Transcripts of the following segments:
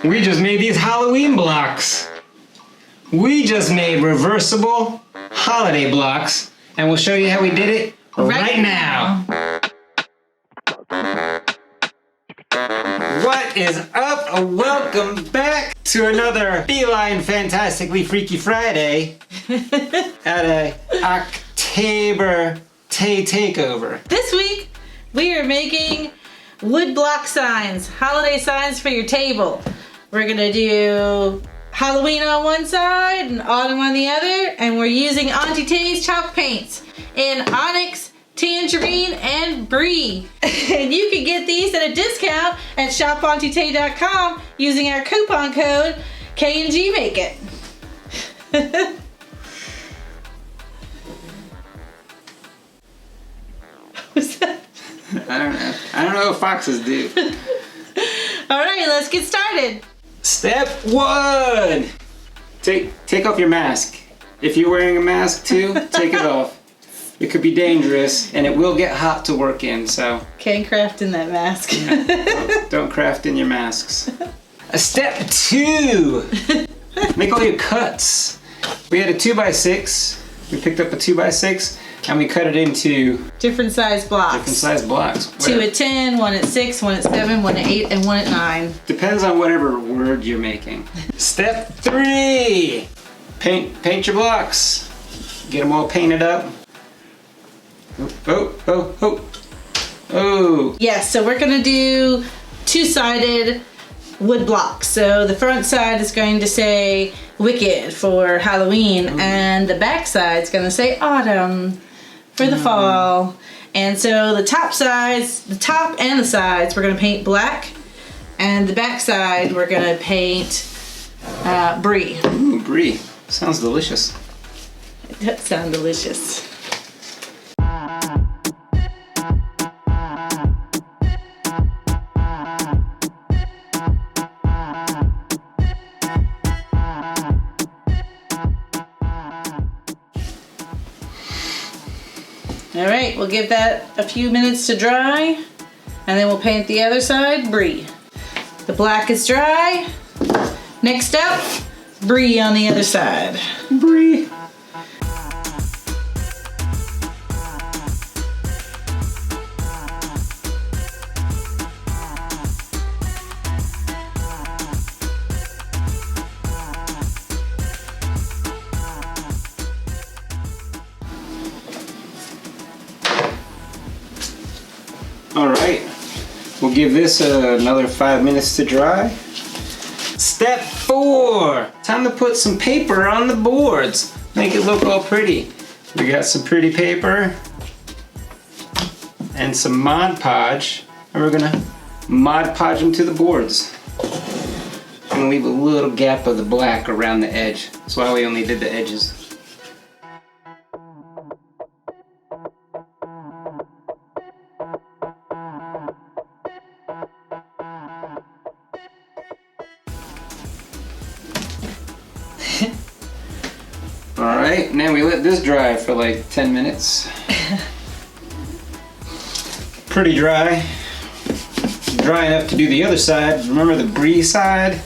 We just made these Halloween blocks. We just made reversible holiday blocks, and we'll show you how we did it right now. What is up? Welcome back to another Feline Fantastically Freaky Friday at a October takeover. This week we are making wood block signs, holiday signs for your table. We're gonna do Halloween on one side and autumn on the other, and we're using Auntie's chalk paints in Onyx, Tangerine, and Brie. And you can get these at a discount at shopauntie.com using our coupon code KNGMakeIt. What's that? I don't know. I don't know what foxes do. Alright, let's get started. Step 1. Take off your mask. If you're wearing a mask too, take it off. It could be dangerous, and it will get hot to work in, so. Can't craft in that mask. Yeah, don't craft in your masks. Step 2. Make all your cuts. We had a 2x6. We picked up a 2x6, and we cut it into different size blocks. Different size blocks. 2 at 10, 1 at 6, 1 at 7, 1 at 8, and 1 at 9. Depends on whatever word you're making. Step 3. Paint your blocks. Get them all painted up. Oh. Yes, so we're gonna do two-sided wood blocks. So the front side is going to say Wicked for Halloween, and the back side is gonna say Autumn for the fall. And so the top and the sides, we're gonna paint black, and the back side we're gonna paint Brie. Ooh, Brie. Sounds delicious. It does sound delicious. All right, we'll give that a few minutes to dry, and then we'll paint the other side Brie. The black is dry. Next up, Brie on the other side. Brie. All right, we'll give this another 5 minutes to dry. Step 4, time to put some paper on the boards. Make it look all pretty. We got some pretty paper and some Mod Podge, and we're gonna Mod Podge them to the boards. I'm gonna leave a little gap of the black around the edge. That's why we only did the edges. Alright, now we let this dry for like 10 minutes. Pretty dry. Dry enough to do the other side. Remember the Brie side?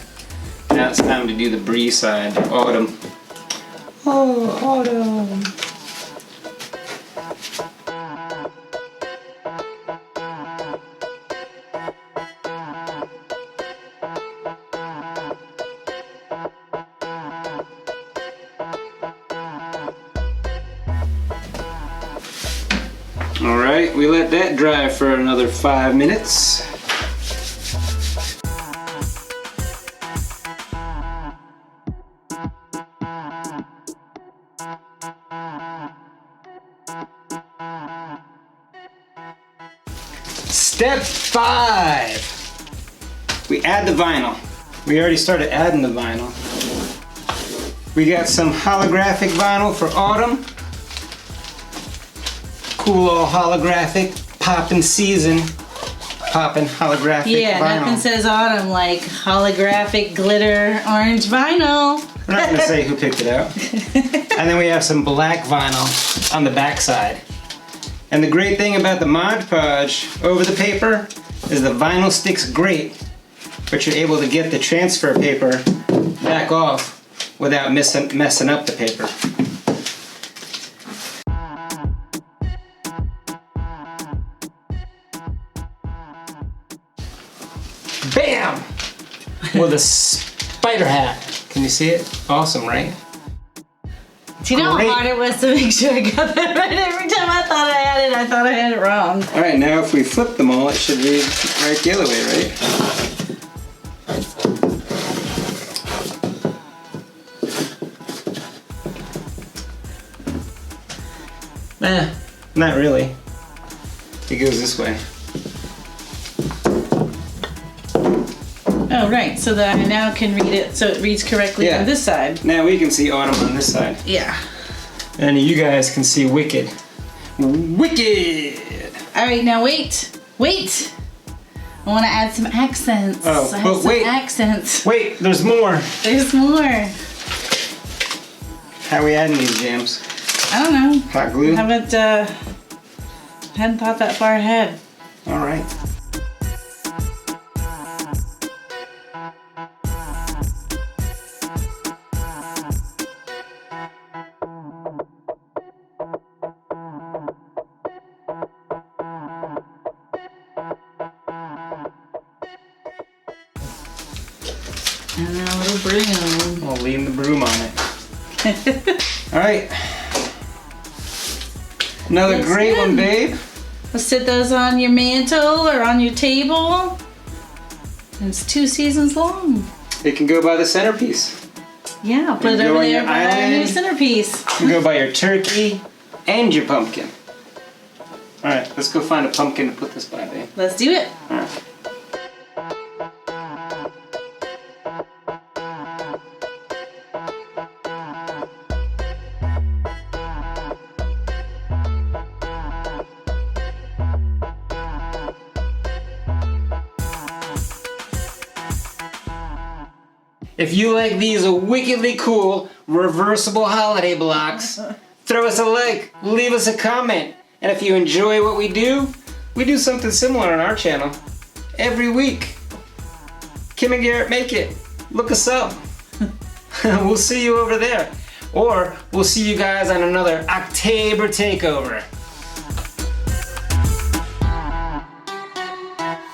Now it's time to do the Brie side. Autumn. Oh, autumn. Alright, we let that dry for another 5 minutes. Step 5. We add the vinyl. We already started adding the vinyl. We got some holographic vinyl for autumn. Cool all holographic, poppin' season, poppin' holographic yeah, vinyl. Nothing says autumn like holographic glitter orange vinyl. We're not gonna say who picked it out. And then we have some black vinyl on the back side. And the great thing about the Mod Podge over the paper is the vinyl sticks great. but you're able to get the transfer paper back off without messing up the paper. Bam! With a spider hat. Can you see it? Awesome, right? Do you know how hard it was to make sure I got that right? Every time I thought I had it, I thought I had it wrong. All right, now if we flip them all, it should read right the other way, right? Not really. It goes this way. Oh, right. So that I now can read it so it reads correctly on this side. Now we can see Autumn on this side. Yeah. And you guys can see Wicked. Wicked! All right, now wait. Wait! I want to add some accents. Oh, I have but some wait. accents. Wait, there's more. There's more. How are we adding these jams? I don't know. Hot glue? Hadn't thought that far ahead. All right. And a little broom. I'll lean the broom on it. All right. Another Looks great good. one, babe. Let's sit those on your mantle or on your table. And it's 2 seasons long. It can go by the centerpiece. Yeah, put it go over on there your by our island. new centerpiece. You can go by your turkey and your pumpkin. All right, let's go find a pumpkin to put this by, babe. Let's do it. All right. If you like these wickedly cool reversible holiday blocks, throw us a like, leave us a comment. And if you enjoy what we do something similar on our channel every week. Kim and Garrett make it. Look us up. We'll see you over there. Or we'll see you guys on another October takeover.